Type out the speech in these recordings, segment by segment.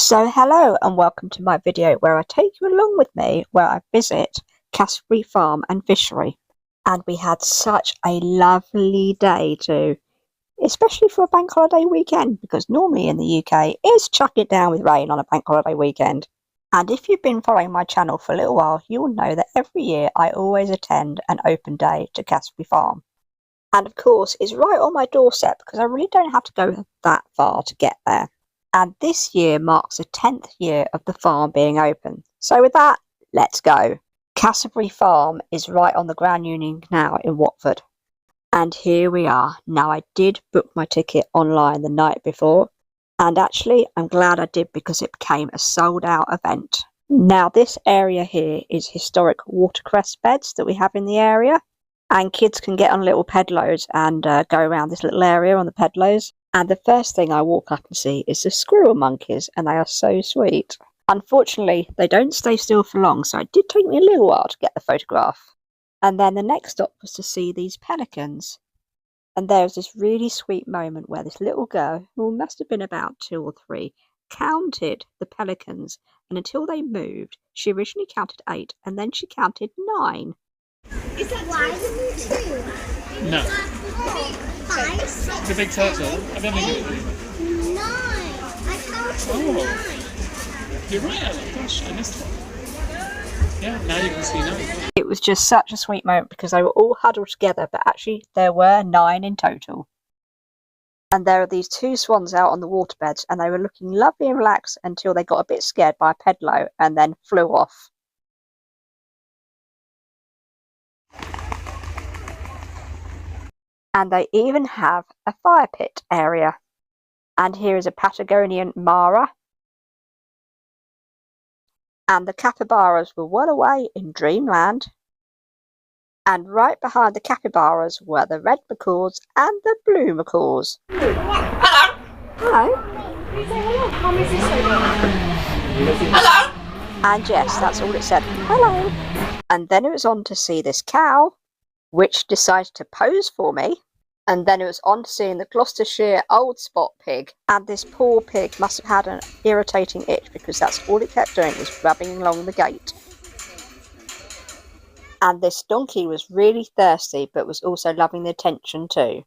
So hello and welcome to my video where I take you along with me where I visit Cassiobury Farm and Fishery. And we had such a lovely day too, especially for a bank holiday weekend, because normally in the UK it's chuck it down with rain on a bank holiday weekend. And if you've been following my channel for a little while, you'll know that every year I always attend an open day to Cassiobury Farm. And of course it's right on my doorstep because I really don't have to go that far to get there. And this year marks the 10th year of the farm being open. So with that, let's go. Cassiobury Farm is right on the Grand Union Canal in Watford. And here we are. Now, I did book my ticket online the night before, and actually I'm glad I did because it became a sold out event. Now, this area here is historic watercress beds that we have in the area, and kids can get on little pedlos and go around this little area on the pedlos. And the first thing I walk up and see is the squirrel monkeys, and they are so sweet. Unfortunately, they don't stay still for long, so it did take me a little while to get the photograph. And then the next stop was to see these pelicans. And there was this really sweet moment where this little girl, who must have been about 2 or 3, counted the pelicans, and until they moved, she originally counted 8, and then she counted 9. Is that why is it 2? No. 5? It's a big turtle. I don't think it's 9. I counted 9. You're right, Ella. Gosh, I missed one. Yeah, now you can see 9. It was just such a sweet moment because they were all huddled together, but actually there were 9 in total. And there are these 2 swans out on the waterbeds, and they were looking lovely and relaxed until they got a bit scared by a pedalo and then flew off. And they even have a fire pit area. And here is a Patagonian mara. And the capybaras were well away in dreamland. And right behind the capybaras were the red macaws and the blue macaws. Hello! Hello! Hello! And yes, that's all it said. Hello! And then it was on to see this cow, which decided to pose for me. And then it was on to seeing the Gloucestershire old spot pig. And this poor pig must have had an irritating itch because that's all it kept doing was rubbing along the gate. And this donkey was really thirsty but was also loving the attention too.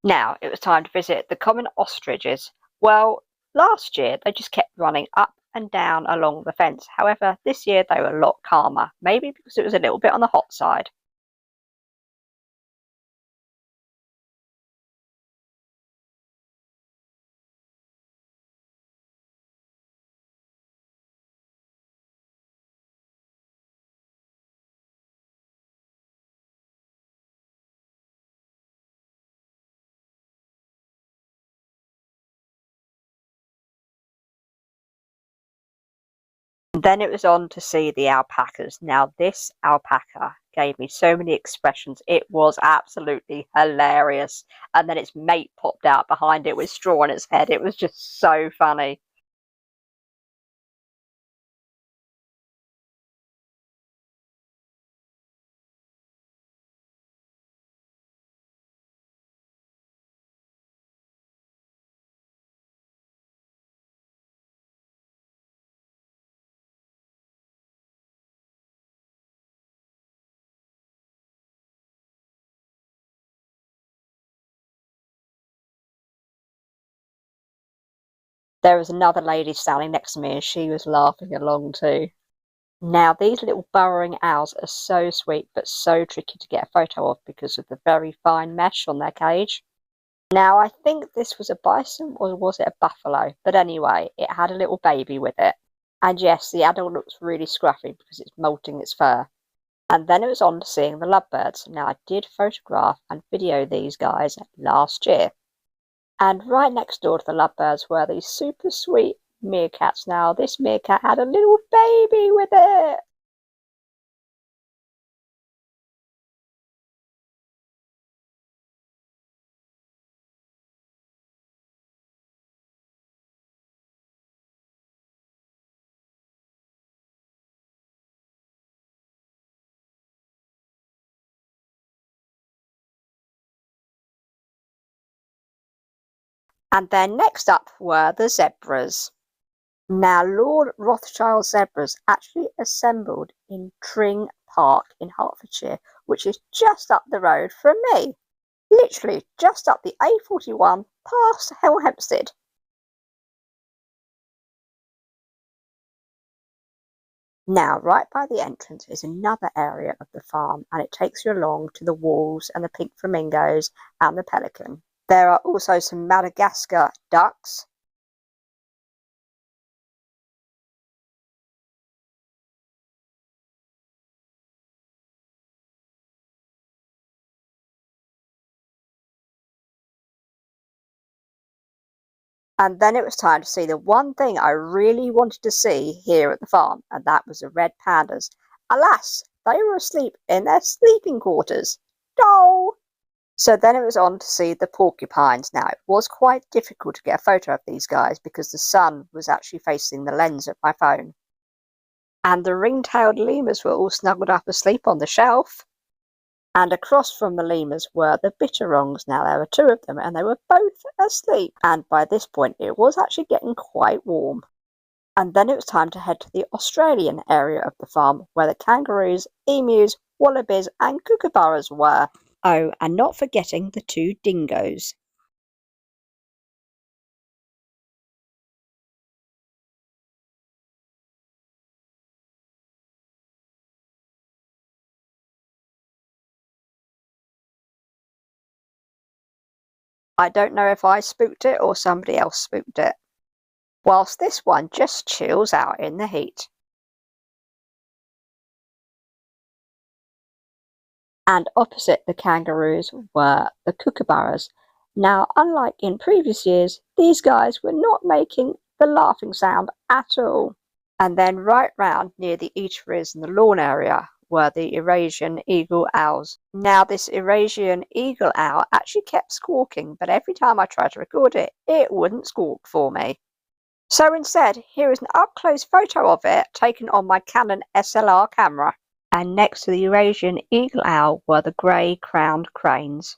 Now it was time to visit the common ostriches. Well, last year they just kept running up and down along the fence. However, this year they were a lot calmer, maybe because it was a little bit on the hot side. Then it was on to see the alpacas. Now this alpaca gave me so many expressions. It was absolutely hilarious. And then its mate popped out behind it with straw on its head. It was just so funny. There was another lady standing next to me and she was laughing along too. Now these little burrowing owls are so sweet but so tricky to get a photo of because of the very fine mesh on their cage. Now I think this was a bison or was it a buffalo? But anyway, it had a little baby with it. And yes, the adult looks really scruffy because it's molting its fur. And then it was on to seeing the lovebirds. Now I did photograph and video these guys last year. And right next door to the lovebirds were these super sweet meerkats. Now this meerkat had a little baby with it. And then next up were the zebras. Now, Lord Rothschild zebras actually assembled in Tring Park in Hertfordshire, which is just up the road from me. Literally just up the A41 past Hell Hempstead. Now, right by the entrance is another area of the farm, and it takes you along to the wolves and the pink flamingos and the pelican. There are also some Madagascar ducks. And then it was time to see the one thing I really wanted to see here at the farm, and that was the red pandas. Alas, they were asleep in their sleeping quarters. Oh! So then it was on to see the porcupines. Now, it was quite difficult to get a photo of these guys because the sun was actually facing the lens of my phone. And the ring-tailed lemurs were all snuggled up asleep on the shelf. And across from the lemurs were the bitterons. Now, there were two of them, and they were both asleep. And by this point, it was actually getting quite warm. And then it was time to head to the Australian area of the farm, where the kangaroos, emus, wallabies, and kookaburras were. Oh, and not forgetting the two dingoes. I don't know if I spooked it or somebody else spooked it. Whilst this one just chills out in the heat. And opposite the kangaroos were the kookaburras. Now, unlike in previous years, these guys were not making the laughing sound at all. And then right round near the eateries in the lawn area were the Eurasian eagle owls. Now, this Eurasian eagle owl actually kept squawking, but every time I tried to record it, it wouldn't squawk for me. So instead, here is an up-close photo of it taken on my Canon SLR camera. And next to the Eurasian eagle owl were the grey-crowned cranes.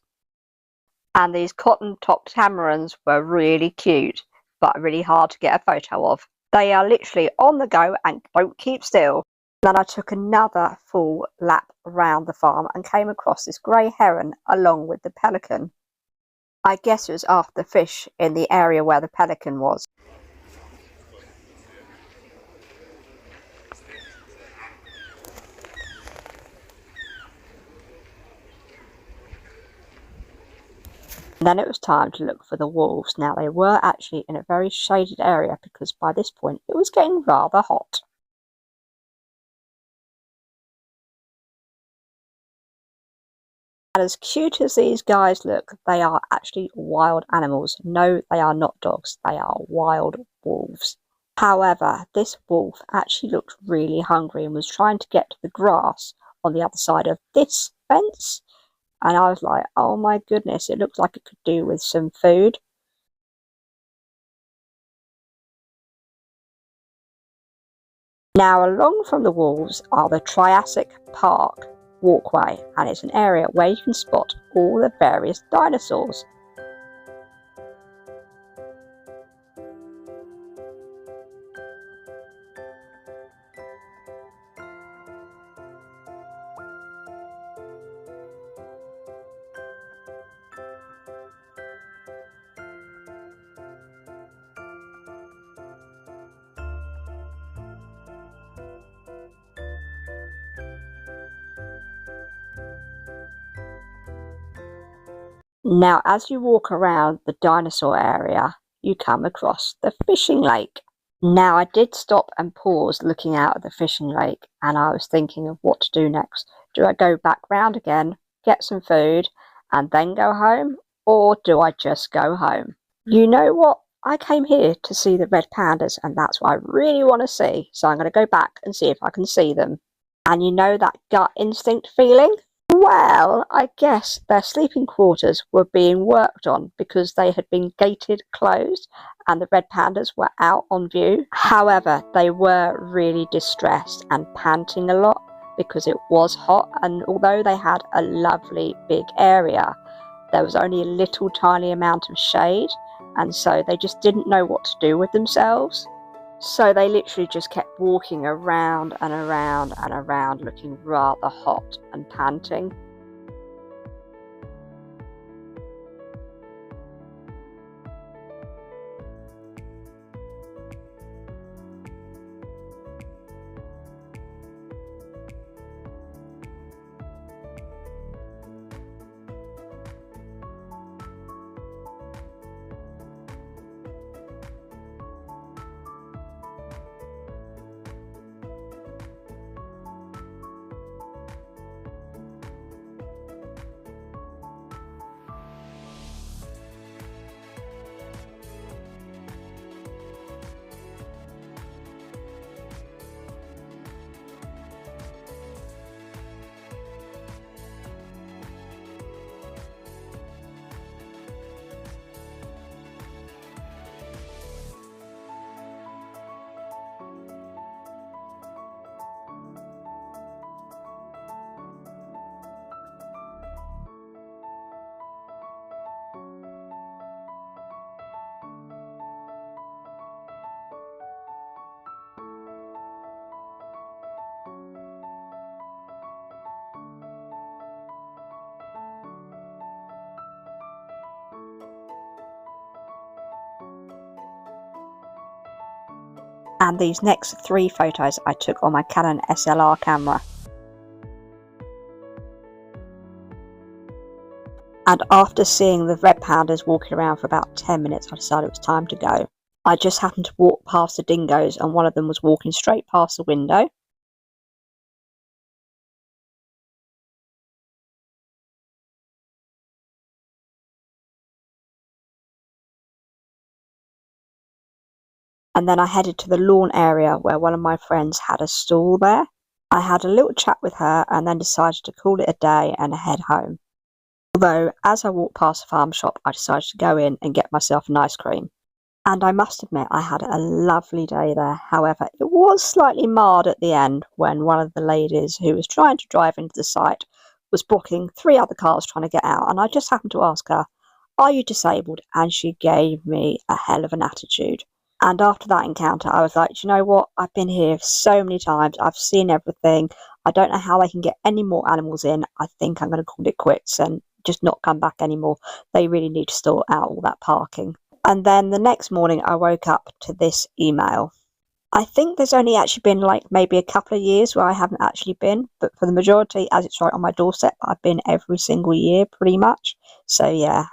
And these cotton-topped tamarins were really cute, but really hard to get a photo of. They are literally on the go and don't keep still. Then I took another full lap around the farm and came across this grey heron along with the pelican. I guess it was after the fish in the area where the pelican was. And then it was time to look for the wolves. Now, they were actually in a very shaded area because by this point it was getting rather hot. And as cute as these guys look, they are actually wild animals. No, they are not dogs. They are wild wolves. However, this wolf actually looked really hungry and was trying to get to the grass on the other side of this fence. And I was like, oh my goodness, it looks like it could do with some food. Now, along from the wolves are the Triassic Park walkway, and it's an area where you can spot all the various dinosaurs. Now, as you walk around the dinosaur area, you come across the fishing lake. Now, I did stop and pause looking out at the fishing lake, and I was thinking of what to do next. Do I go back round again, get some food, and then go home? Or do I just go home? You know what? I came here to see the red pandas, and that's what I really want to see. So I'm going to go back and see if I can see them. And you know that gut instinct feeling? Well, I guess their sleeping quarters were being worked on because they had been gated closed and the red pandas were out on view. However, they were really distressed and panting a lot because it was hot, and although they had a lovely big area, there was only a little tiny amount of shade, and so they just didn't know what to do with themselves. So they literally just kept walking around and around and around, looking rather hot and panting. And these next 3 photos I took on my Canon SLR camera. And after seeing the red pandas walking around for about 10 minutes, I decided it was time to go. I just happened to walk past the dingoes and one of them was walking straight past the window. And then I headed to the lawn area where one of my friends had a stall there. I had a little chat with her and then decided to call it a day and head home. Although, as I walked past the farm shop, I decided to go in and get myself an ice cream. And I must admit, I had a lovely day there. However, it was slightly marred at the end when one of the ladies who was trying to drive into the site was blocking 3 other cars trying to get out. And I just happened to ask her, "Are you disabled?" And she gave me a hell of an attitude. And after that encounter, I was like, "Do you know what? I've been here so many times. I've seen everything. I don't know how they can get any more animals in. I think I'm going to call it quits and just not come back anymore. They really need to sort out all that parking." And then the next morning I woke up to this email. I think there's only actually been like maybe a couple of years where I haven't actually been, but for the majority, as it's right on my doorstep, I've been every single year pretty much. So yeah,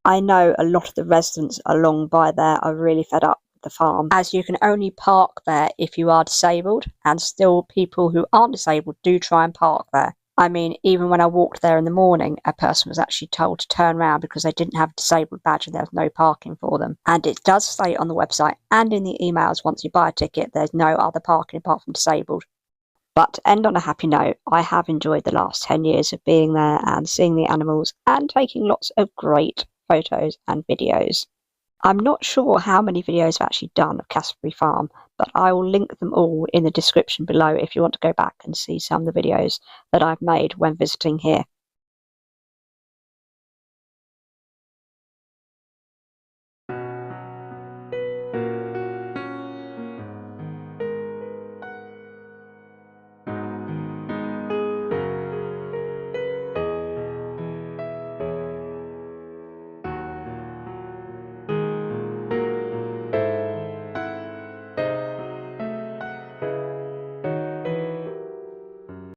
I know a lot of the residents along by there are really fed up with the farm, as you can only park there if you are disabled, and still people who aren't disabled do try and park there. I mean, even when I walked there in the morning, a person was actually told to turn around because they didn't have a disabled badge and there was no parking for them. And it does say on the website and in the emails, once you buy a ticket, there's no other parking apart from disabled. But to end on a happy note, I have enjoyed the last 10 years of being there and seeing the animals and taking lots of great photos and videos. I'm not sure how many videos I've actually done of Cassiobury Farm, but I will link them all in the description below if you want to go back and see some of the videos that I've made when visiting here.